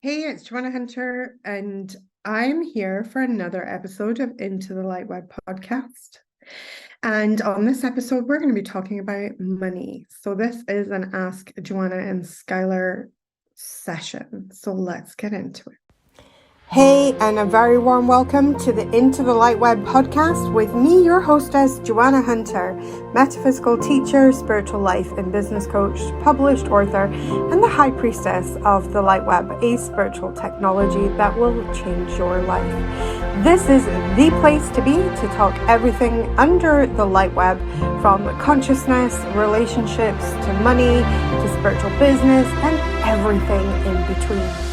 Hey, it's Joanna Hunter, and I'm here for another episode of Into the LightWeb Podcast. And on this episode, we're going to be talking about money. So this is an Ask Joanna and Skylar session. So let's get into it. Hey, and a very warm welcome to the Into the LightWeb podcast with me, your hostess, Joanna Hunter, metaphysical teacher, spiritual life and business coach, published author, and the high priestess of the LightWeb, a spiritual technology that will change your life. This is the place to be to talk everything under the LightWeb, from consciousness, relationships, to money, to spiritual business, and everything in between.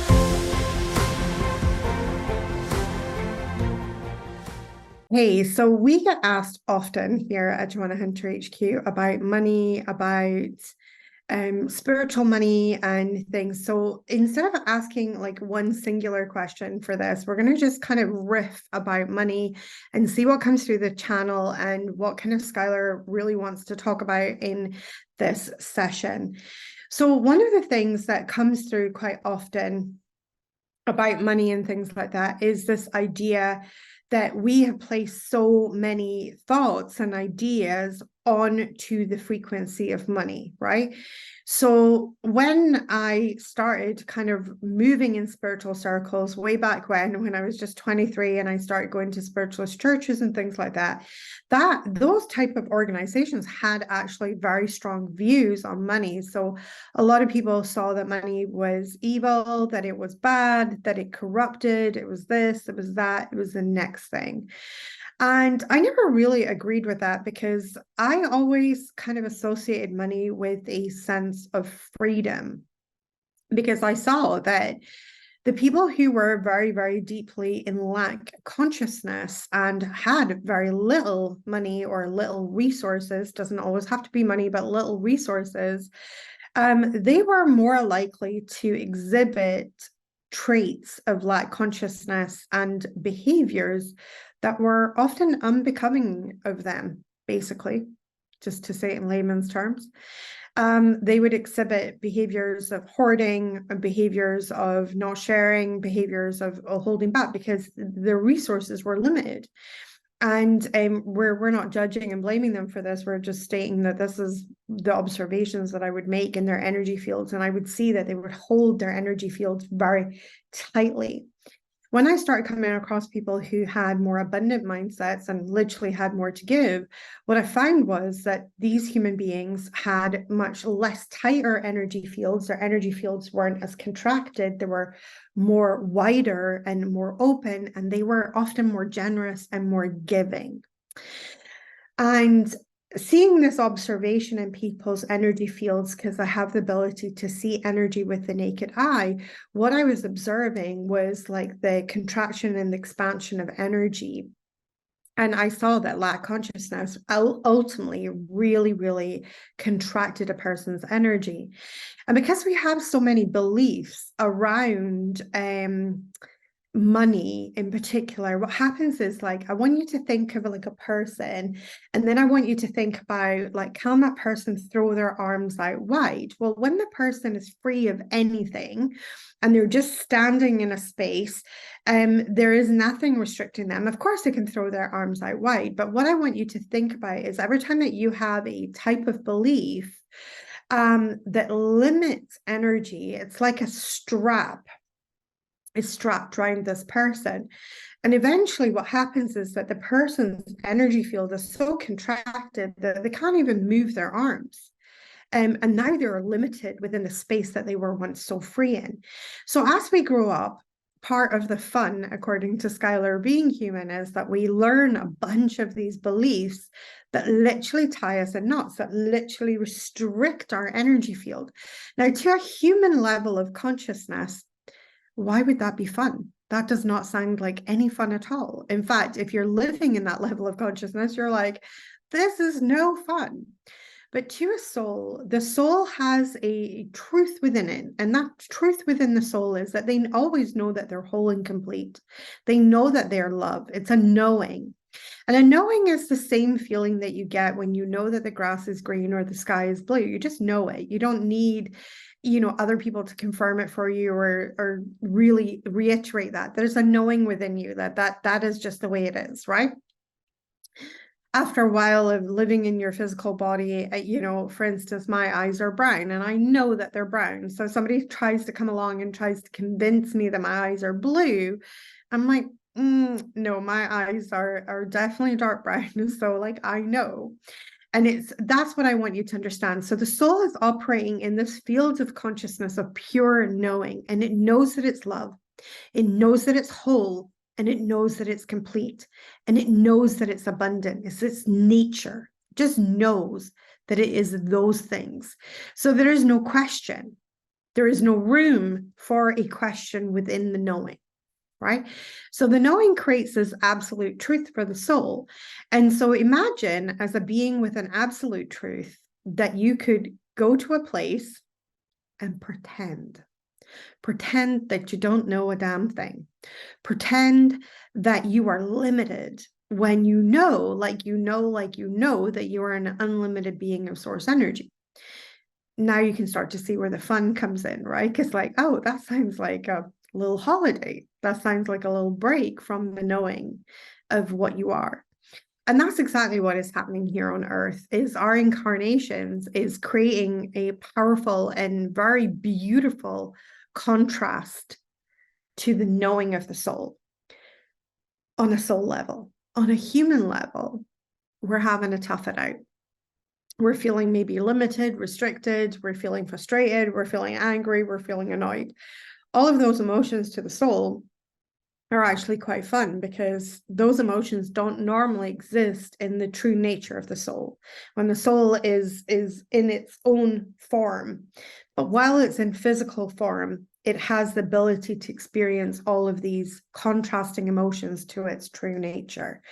Hey, so we get asked often here at Joanna Hunter HQ about money, about spiritual money and things. So instead of asking like one singular question for this, we're going to just kind of riff about money and see what comes through the channel and what kind of Skylar really wants to talk about in this session. So one of the things that comes through quite often about money and things like that is this idea that we have placed so many thoughts and ideas onto the frequency of money, right? So when I started kind of moving in spiritual circles way back when I was just 23 and I started going to spiritualist churches and things like that, those type of organizations had actually very strong views on money. So a lot of people saw that money was evil, that it was bad, that it corrupted, it was this, it was that, it was the next thing. And I never really agreed with that because I always kind of associated money with a sense of freedom, because I saw that the people who were very, very deeply in lack consciousness and had very little money or little resources, doesn't always have to be money, but little resources, they were more likely to exhibit traits of lack consciousness and behaviors that were often unbecoming of them, basically, just to say it in layman's terms. They would exhibit behaviors of hoarding, behaviors of not sharing, behaviors of holding back because their resources were limited. And we're not judging and blaming them for this. We're just stating that this is the observations that I would make in their energy fields. And I would see that they would hold their energy fields very tightly. When I started coming across people who had more abundant mindsets and literally had more to give, what I found was that these human beings had much less tighter energy fields. Their energy fields weren't as contracted. They were more wider and more open, and they were often more generous and more giving. And seeing this observation in people's energy fields, because I have the ability to see energy with the naked eye, what I was observing was like the contraction and the expansion of energy. And I saw that lack consciousness ultimately really, really contracted a person's energy. And because we have so many beliefs around money in particular, what happens is, like, I want you to think of like a person, and then I want you to think about, like, can that person throw their arms out wide? Well, when the person is free of anything and they're just standing in a space, there is nothing restricting them. Of course they can throw their arms out wide, but what I want you to think about is every time that you have a type of belief that limits energy, it's like a strap is strapped around this person. And eventually what happens is that the person's energy field is so contracted that they can't even move their arms. And now they're limited within the space that they were once so free in. So as we grow up, part of the fun, according to Skylar, being human, is that we learn a bunch of these beliefs that literally tie us in knots, that literally restrict our energy field. Now, to a human level of consciousness, why would that be fun? That does not sound like any fun at all. In fact, if you're living in that level of consciousness, you're like, this is no fun. But to a soul, the soul has a truth within it. And that truth within the soul is that they always know that they're whole and complete. They know that they're love. It's a knowing. And a knowing is the same feeling that you get when you know that the grass is green or the sky is blue. You just know it. You don't need other people to confirm it for you or really reiterate that. There's a knowing within you that is just the way it is, right? After a while of living in your physical body, for instance, my eyes are brown and I know that they're brown. So somebody tries to come along and tries to convince me that my eyes are blue. I'm like, no, my eyes are definitely dark brown. So like, I know. And that's what I want you to understand. So the soul is operating in this field of consciousness of pure knowing, and it knows that it's love. It knows that it's whole, and it knows that it's complete, and it knows that it's abundant. It's its nature. It just knows that it is those things. So there is no question. There is no room for a question within the knowing. Right? So the knowing creates this absolute truth for the soul. And so imagine as a being with an absolute truth that you could go to a place and pretend that you don't know a damn thing. Pretend that you are limited when you know that you are an unlimited being of source energy. Now you can start to see where the fun comes in, right? Because like, oh, that sounds like a little holiday. That sounds like a little break from the knowing of what you are. And that's exactly what is happening here on Earth, is our incarnations is creating a powerful and very beautiful contrast to the knowing of the soul on a soul level. On a human level, we're having to tough it out. We're feeling maybe limited, restricted, we're feeling frustrated, we're feeling angry, we're feeling annoyed. All of those emotions to the soul are actually quite fun because those emotions don't normally exist in the true nature of the soul. When the soul is in its own form, but while it's in physical form, it has the ability to experience all of these contrasting emotions to its true nature.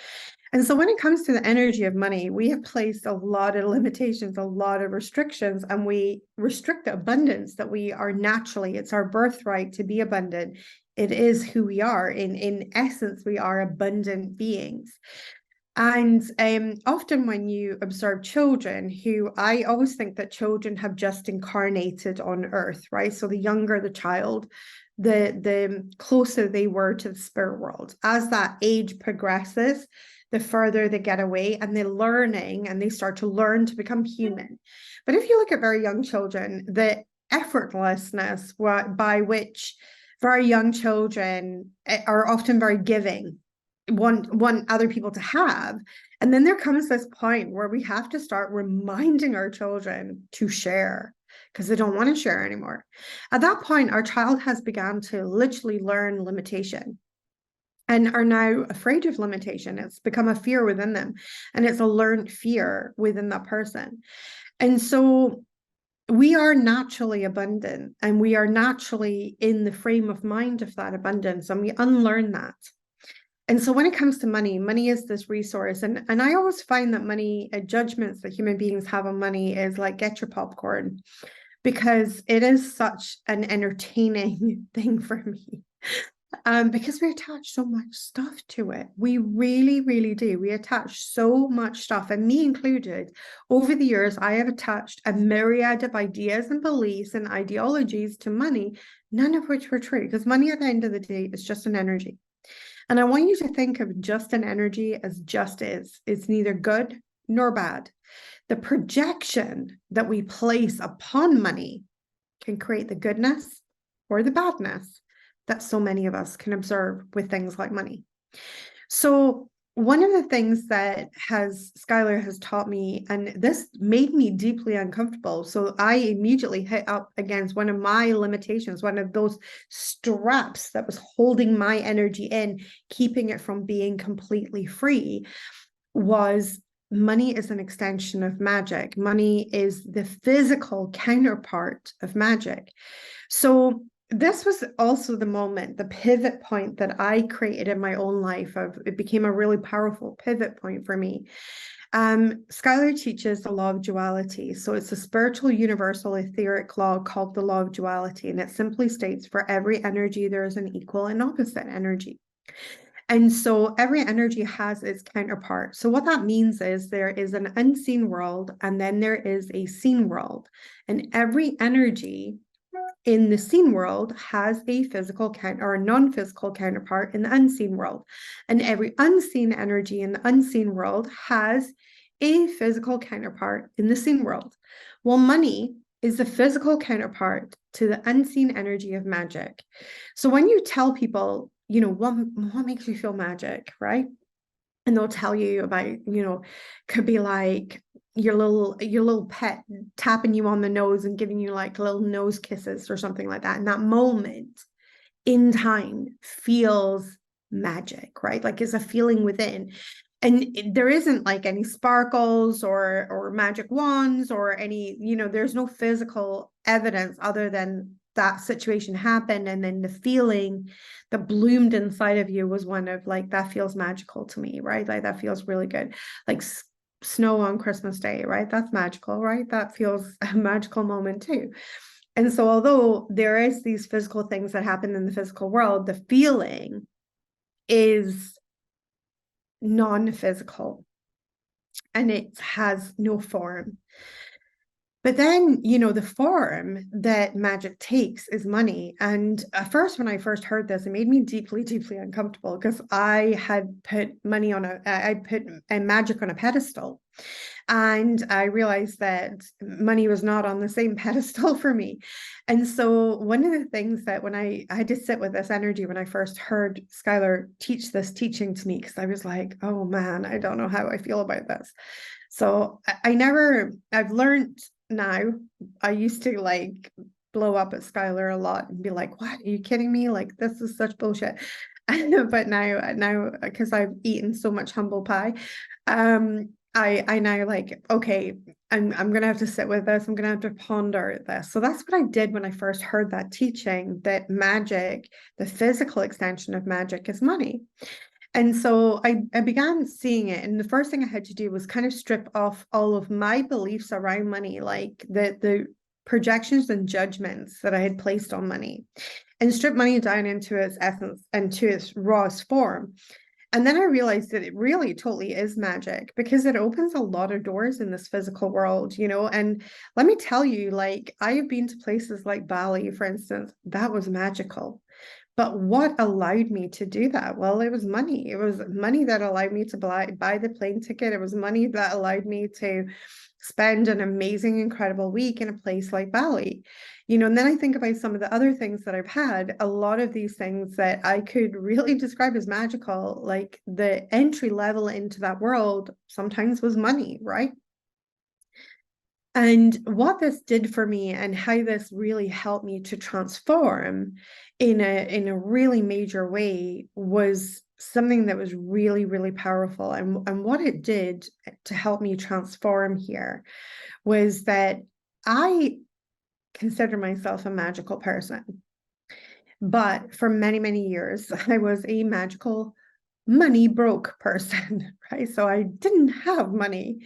And so when it comes to the energy of money, we have placed a lot of limitations, a lot of restrictions, and we restrict the abundance that we are naturally. It's our birthright to be abundant. It is who we are. In essence, we are abundant beings. And often when you observe children, who I always think that children have just incarnated on earth, right? So the younger the child, the closer they were to the spirit world. As that age progresses, the further they get away and they start to learn to become human. But if you look at very young children, the effortlessness by which very young children are often very giving, want other people to have. And then there comes this point where we have to start reminding our children to share because they don't want to share anymore. At that point, our child has begun to literally learn limitation and are now afraid of limitation. It's become a fear within them, and it's a learned fear within that person. And so we are naturally abundant, and we are naturally in the frame of mind of that abundance, and we unlearn that. And so when it comes to money, money is this resource. And I always find that money, judgments that human beings have on money is like, get your popcorn, because it is such an entertaining thing for me. Because we attach so much stuff to it. We really, really do. We attach so much stuff, and me included. Over the years, I have attached a myriad of ideas and beliefs and ideologies to money, none of which were true, because money at the end of the day is just an energy. And I want you to think of just an energy as just is. It's neither good nor bad. The projection that we place upon money can create the goodness or the badness that so many of us can observe with things like money. So one of the things that Skylar has taught me, and this made me deeply uncomfortable. So I immediately hit up against one of my limitations, one of those straps that was holding my energy in, keeping it from being completely free, was money is an extension of magic. Money is the physical counterpart of magic. So this was also the moment, the pivot point that I created in my own life. It became a really powerful pivot point for me. Skylar teaches the law of duality. So it's a spiritual, universal, etheric law called the law of duality. And it simply states for every energy, there is an equal and opposite energy. And so every energy has its counterpart. So what that means is there is an unseen world, and then there is a seen world. And every energy in the seen world has a physical or a non-physical counterpart in the unseen world. And every unseen energy in the unseen world has a physical counterpart in the seen world. Well, money is the physical counterpart to the unseen energy of magic. So when you tell people, what makes you feel magic, right? And they'll tell you about, could be like your little pet tapping you on the nose and giving you like little nose kisses or something like that. And that moment in time feels magic, right? Like it's a feeling within. And there isn't like any sparkles or magic wands or any, there's no physical evidence other than that situation happened. And then the feeling that bloomed inside of you was one of like, that feels magical to me, right? Like that feels really good. Like snow on Christmas Day, right? That's magical, right? That feels a magical moment too. And so although there is these physical things that happen in the physical world, the feeling is non-physical and it has no form. But then, the form that magic takes is money. And at first, when I first heard this, it made me deeply, deeply uncomfortable because I had put I put magic on a pedestal. And I realized that money was not on the same pedestal for me. And so one of the things that when I had to sit with this energy when I first heard Skylar teach this teaching to me, because I was like, oh man, I don't know how I feel about this. So I've learned now. I used to like blow up at Skylar a lot and be like, what, are you kidding me? Like, this is such bullshit. But now, because I've eaten so much humble pie, I now like, okay, I'm gonna have to sit with this. I'm gonna have to ponder this. So that's what I did when I first heard that teaching, that magic, the physical extension of magic is money. And so I began seeing it. And the first thing I had to do was kind of strip off all of my beliefs around money, like the projections and judgments that I had placed on money, and strip money down into its essence and to its rawest form. And then I realized that it really totally is magic because it opens a lot of doors in this physical world, and let me tell you, like I have been to places like Bali, for instance, that was magical. But what allowed me to do that? Well, it was money. It was money that allowed me to buy the plane ticket. It was money that allowed me to spend an amazing, incredible week in a place like Bali. And then I think about some of the other things that I've had, a lot of these things that I could really describe as magical, like the entry level into that world sometimes was money, right? And what this did for me and how this really helped me to transform in a really major way was something that was really, really powerful. And what it did to help me transform here was that I consider myself a magical person. But for many, many years, I was a magical money broke person, right? So I didn't have money,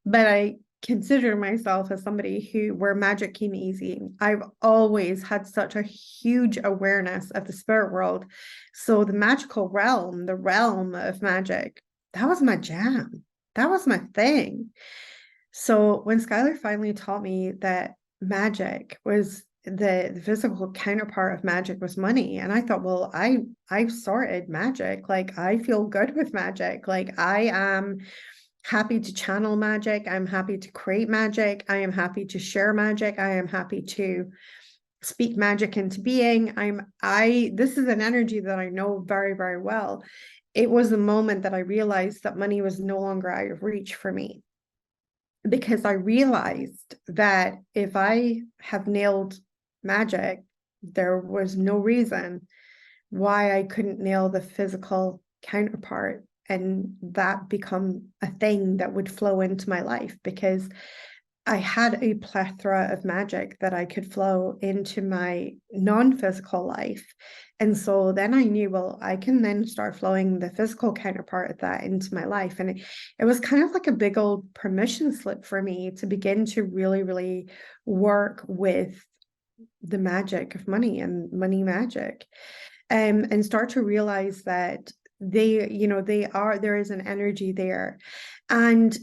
but I consider myself as somebody where magic came easy. I've always had such a huge awareness of the spirit world. So the magical realm, the realm of magic, that was my jam. That was my thing. So when Skylar finally taught me that magic was the physical counterpart of magic was money, and I thought, well, I've sorted magic. Like I feel good with magic. Like I am happy to channel magic. I'm happy to create magic. I am happy to share magic. I am happy to speak magic into being. This is an energy that I know very, very well. It was the moment that I realized that money was no longer out of reach for me, because I realized that if I have nailed magic, there was no reason why I couldn't nail the physical counterpart and that become a thing that would flow into my life, because I had a plethora of magic that I could flow into my non-physical life. And so then I knew, well, I can then start flowing the physical counterpart of that into my life. And it was kind of like a big old permission slip for me to begin to really, really work with the magic of money and money magic, and start to realize that there is an energy there. And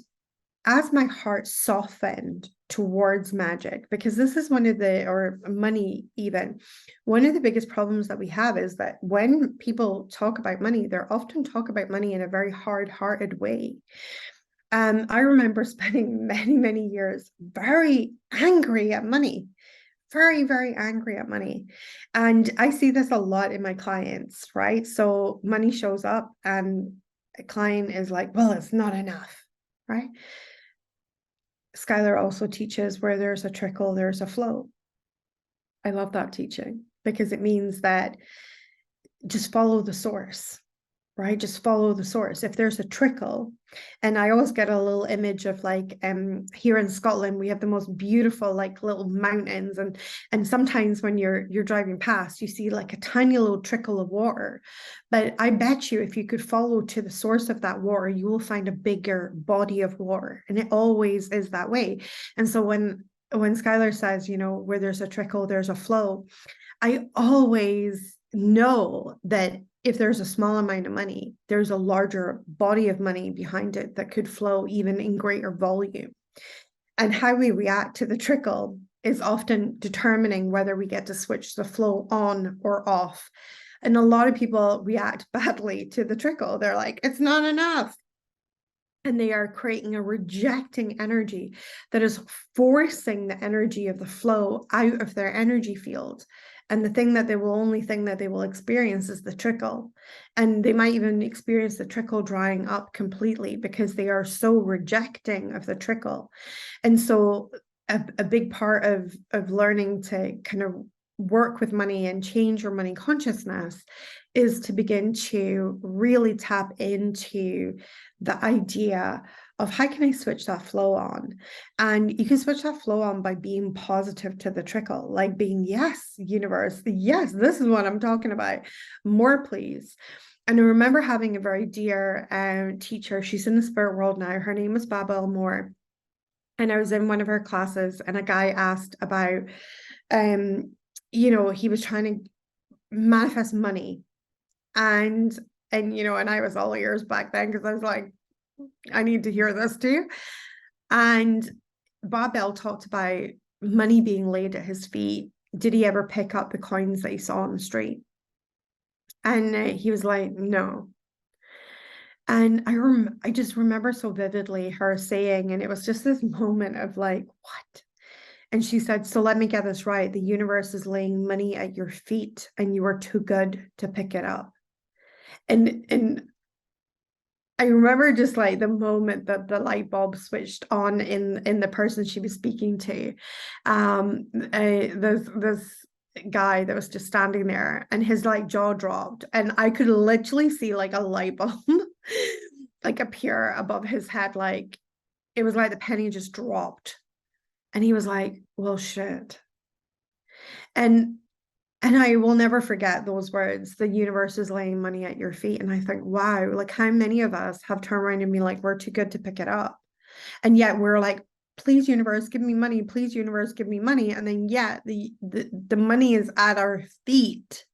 as my heart softened towards magic, because this is or money even, one of the biggest problems that we have is that when people talk about money, they're often talk about money in a very hard-hearted way. I remember spending many, many years very angry at money, very, very angry at money. And I see this a lot in my clients, right? So money shows up and a client is like, well, it's not enough, right? Skylar also teaches where there's a trickle, there's a flow. I love that teaching because it means that just follow the source, right? Just follow the source. If there's a trickle, and I always get a little image of like here in Scotland, we have the most beautiful like little mountains, and sometimes when you're driving past, you see like a tiny little trickle of water. But I bet you if you could follow to the source of that water, you will find a bigger body of water. And it always is that way. And so when Skylar says, you know, where there's a trickle, there's a flow, I always know that if there's a small amount of money, there's a larger body of money behind it that could flow even in greater volume. And how we react to the trickle is often determining whether we get to switch the flow on or off. And a lot of people react badly to the trickle. They're like, it's not enough. And they are creating a rejecting energy that is forcing the energy of the flow out of their energy field. And the only thing that they will experience is the trickle. And they might even experience the trickle drying up completely because they are so rejecting of the trickle. And so a big part of learning to kind of work with money and change your money consciousness is to begin to really tap into the idea of how can I switch that flow on? And you can switch that flow on by being positive to the trickle, like being, yes, universe, yes, this is what I'm talking about. More, please. And I remember having a very dear teacher. She's in the spirit world now. Her name is Babel Moore. And I was in one of her classes and a guy asked about, he was trying to manifest money. And I was all ears back then because I was like, I need to hear this too. And Bob Bell talked about money being laid at his feet. Did he ever pick up the coins that he saw on the street? And he was like, no. And I just remember so vividly her saying, and it was just this moment of like, what? And she said, so let me get this right. The universe is laying money at your feet and you are too good to pick it up. And I remember just like the moment that the light bulb switched on in the person she was speaking to. This guy that was just standing there and his like jaw dropped and I could literally see like a light bulb like appear above his head. Like it was like the penny just dropped and he was like, well, shit. And I will never forget those words. The universe is laying money at your feet. And I think, wow, like how many of us have turned around and been like, we're too good to pick it up. And yet we're like, please, universe, give me money. Please, universe, give me money. And then yet the money is at our feet.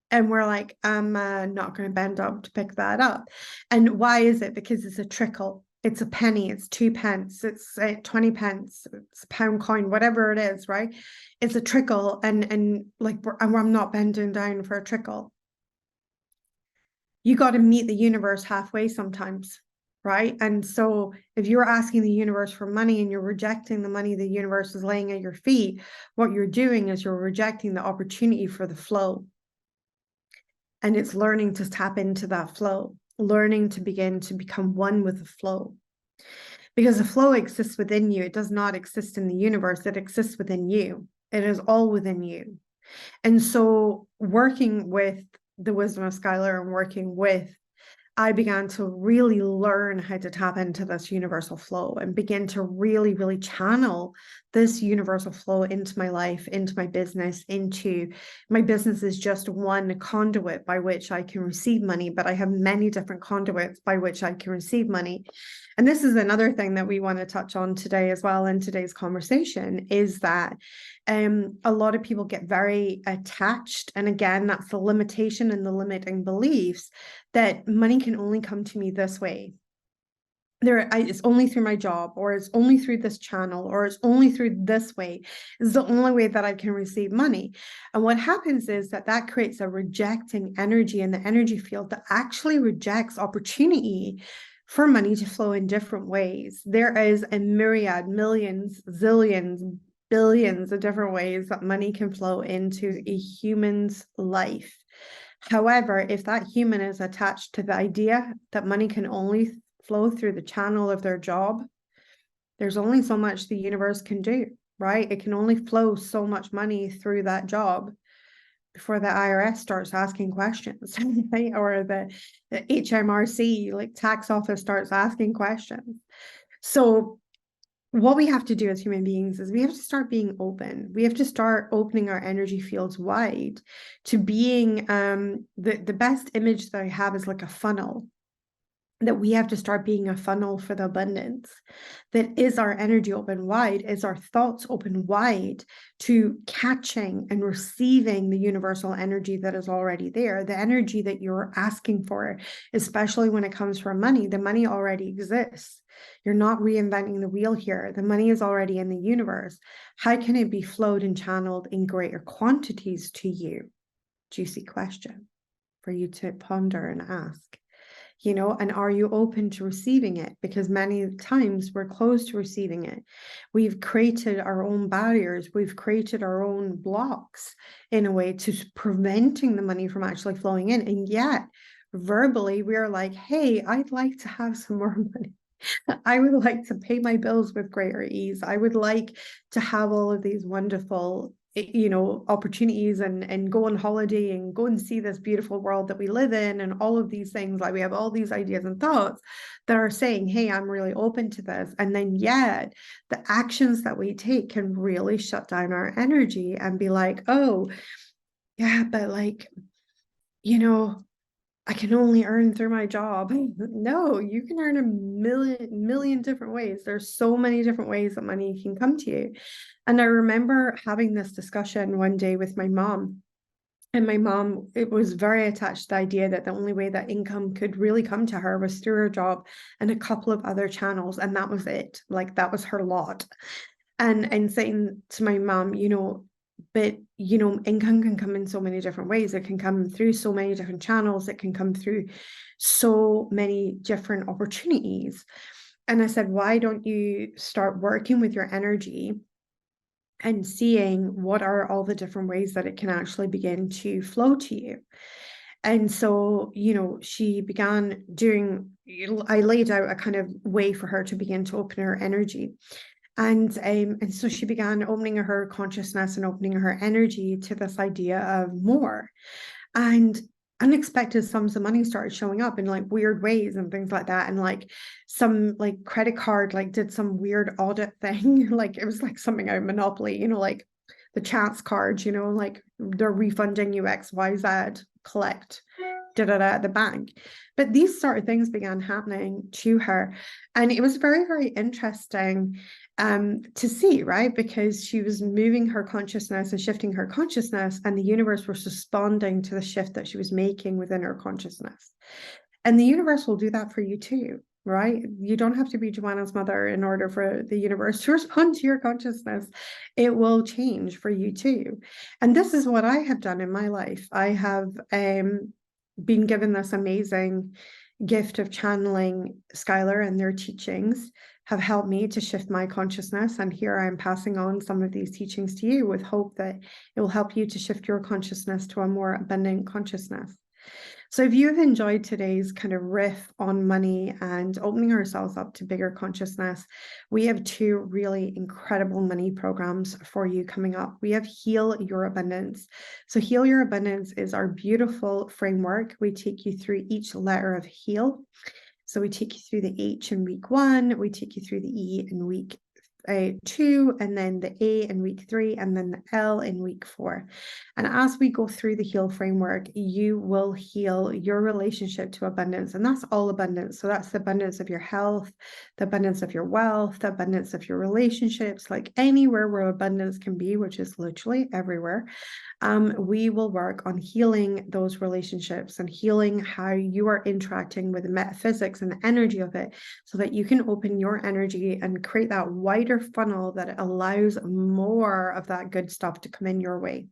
And we're like, I'm not going to bend up to pick that up. And why is it? Because it's a trickle. It's a penny, it's 2 pence, it's 20 pence, it's a pound coin, whatever it is, right? It's a trickle, and like I'm not bending down for a trickle. You got to meet the universe halfway sometimes, right? And so if you're asking the universe for money and you're rejecting the money the universe is laying at your feet, what you're doing is you're rejecting the opportunity for the flow. And it's learning to tap into that flow, learning to begin to become one with the flow. Because the flow exists within you. It does not exist in the universe. It exists within you. It is all within you. And so working with the wisdom of Skylar and working with, I began to really learn how to tap into this universal flow and begin to really, really channel this universal flow into my life, into my business, into my business is just one conduit by which I can receive money, but I have many different conduits by which I can receive money. And this is another thing that we want to touch on today as well in today's conversation is that a lot of people get very attached. And again, that's the limitation and the limiting beliefs that money can only come to me this way. it's only through my job, or it's only through this channel, or it's only through this way. It's the only way that I can receive money. And what happens is that creates a rejecting energy in the energy field that actually rejects opportunity for money to flow in different ways. There is a myriad, millions, zillions, billions of different ways that money can flow into a human's life. However, if that human is attached to the idea that money can only flow through the channel of their job, there's only so much the universe can do, right? It can only flow so much money through that job before the IRS starts asking questions, right? Or the HMRC, like tax office, starts asking questions. So what we have to do as human beings is we have to start being open. We have to start opening our energy fields wide to being the best image that I have is like a funnel, that we have to start being a funnel for the abundance. That is our energy open wide, is our thoughts open wide to catching and receiving the universal energy that is already there, the energy that you're asking for, especially when it comes from money. The money already exists. You're not reinventing the wheel here. The money is already in the universe. How can it be flowed and channeled in greater quantities to you? Juicy question for you to ponder and ask. And are you open to receiving it? Because many times we're closed to receiving it. We've created our own barriers. We've created our own blocks in a way to preventing the money from actually flowing in. And yet verbally, we're like, hey, I'd like to have some more money. I would like to pay my bills with greater ease. I would like to have all of these wonderful opportunities and go on holiday and go and see this beautiful world that we live in, and all of these things. Like, we have all these ideas and thoughts that are saying, hey, I'm really open to this. And then yet the actions that we take can really shut down our energy and be like, oh yeah, but like, I can only earn through my job. No, you can earn a million different ways. There's so many different ways that money can come to you. And I remember having this discussion one day with my mom. And my mom, it was very attached to the idea that the only way that income could really come to her was through her job and a couple of other channels. And that was it. Like, that was her lot. And saying to my mom, but income can come in so many different ways. It can come through so many different channels. It can come through so many different opportunities. And I said, why don't you start working with your energy and seeing what are all the different ways that it can actually begin to flow to you? And so, she began I laid out a kind of way for her to begin to open her energy. And so she began opening her consciousness and opening her energy to this idea of more. And unexpected sums of money started showing up in like weird ways and things like that. And like some like credit card like did some weird audit thing. Like, it was like something out of Monopoly, like the chance cards, like they're refunding you XYZ, collect at the bank. But these sort of things began happening to her. And it was very, very interesting to see, right? Because she was moving her consciousness and shifting her consciousness, and the universe was responding to the shift that she was making within her consciousness. And the universe will do that for you too, right? You don't have to be Joanna's mother in order for the universe to respond to your consciousness. It will change for you too. And this is what I have done in my life. I have been given this amazing gift of channeling Skylar, and their teachings have helped me to shift my consciousness. And here I'm passing on some of these teachings to you with hope that it will help you to shift your consciousness to a more abundant consciousness. So if you've enjoyed today's kind of riff on money and opening ourselves up to bigger consciousness, we have 2 really incredible money programs for you coming up. We have Heal Your Abundance. So Heal Your Abundance is our beautiful framework. We take you through each letter of heal. So we take you through the H in week 1, we take you through the E in week 2, and then the A in week 3, and then the L in week 4. And as we go through the heal framework, you will heal your relationship to abundance. And that's all abundance. So that's the abundance of your health, the abundance of your wealth, the abundance of your relationships, like anywhere where abundance can be, which is literally everywhere. We will work on healing those relationships and healing how you are interacting with the metaphysics and the energy of it, so that you can open your energy and create that wider funnel that allows more of that good stuff to come in your way.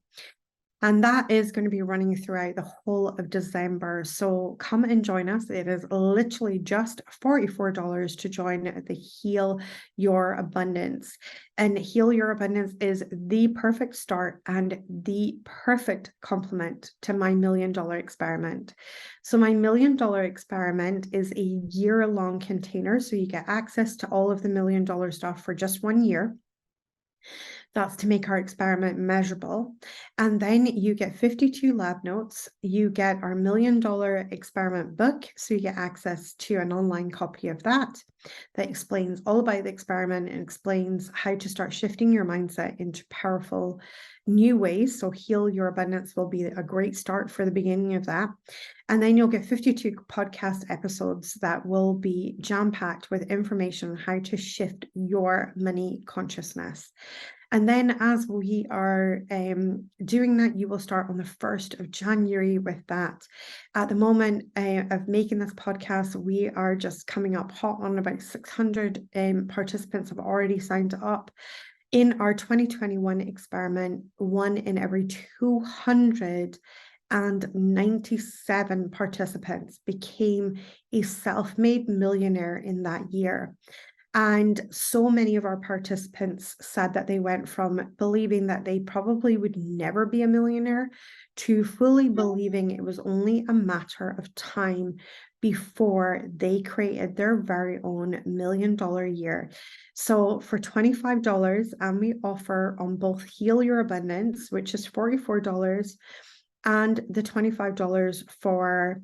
And that is going to be running throughout the whole of December. So come and join us. It is literally just $44 to join the Heal Your Abundance. And Heal Your Abundance is the perfect start and the perfect complement to my $1 Million Experiment. So my $1 Million Experiment is a year-long container. So you get access to all of the $1 Million stuff for just 1 year. That's to make our experiment measurable. And then you get 52 lab notes. You get our $1 Million Experiment book. So you get access to an online copy of that explains all about the experiment and explains how to start shifting your mindset into powerful new ways. So Heal Your Abundance will be a great start for the beginning of that. And then you'll get 52 podcast episodes that will be jam-packed with information on how to shift your money consciousness. And then as we are doing that, you will start on the 1st of January with that. At the moment of making this podcast, we are just coming up hot on about 600 participants have already signed up. In our 2021 experiment, 1 in every 297 participants became a self-made millionaire in that year. And so many of our participants said that they went from believing that they probably would never be a millionaire to fully believing it was only a matter of time before they created their very own $1 million year. So for $25, and we offer on both Heal Your Abundance, which is $44, and the $25 for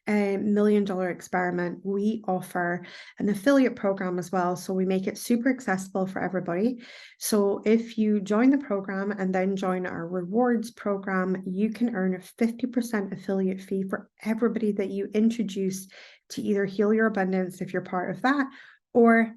$1 Million Experiment, we offer an affiliate program as well. So we make it super accessible for everybody. So if you join the program and then join our rewards program, you can earn a 50% affiliate fee for everybody that you introduce to either Heal Your Abundance if you're part of that, or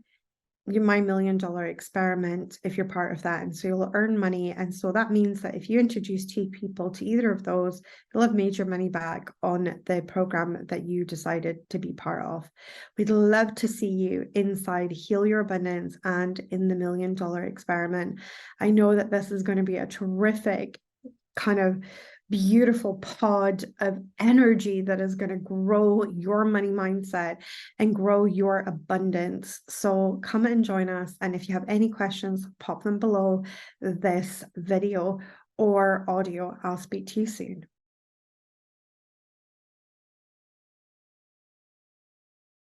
my $1 Million Experiment if you're part of that. And so you'll earn money. And so that means that if you introduce 2 people to either of those, you'll have made your money back on the program that you decided to be part of. We'd love to see you inside Heal Your Abundance and in the $1 Million Experiment. I know that this is going to be a terrific kind of beautiful pod of energy that is going to grow your money mindset and grow your abundance. So come and join us. And if you have any questions, pop them below this video or audio. I'll speak to you soon.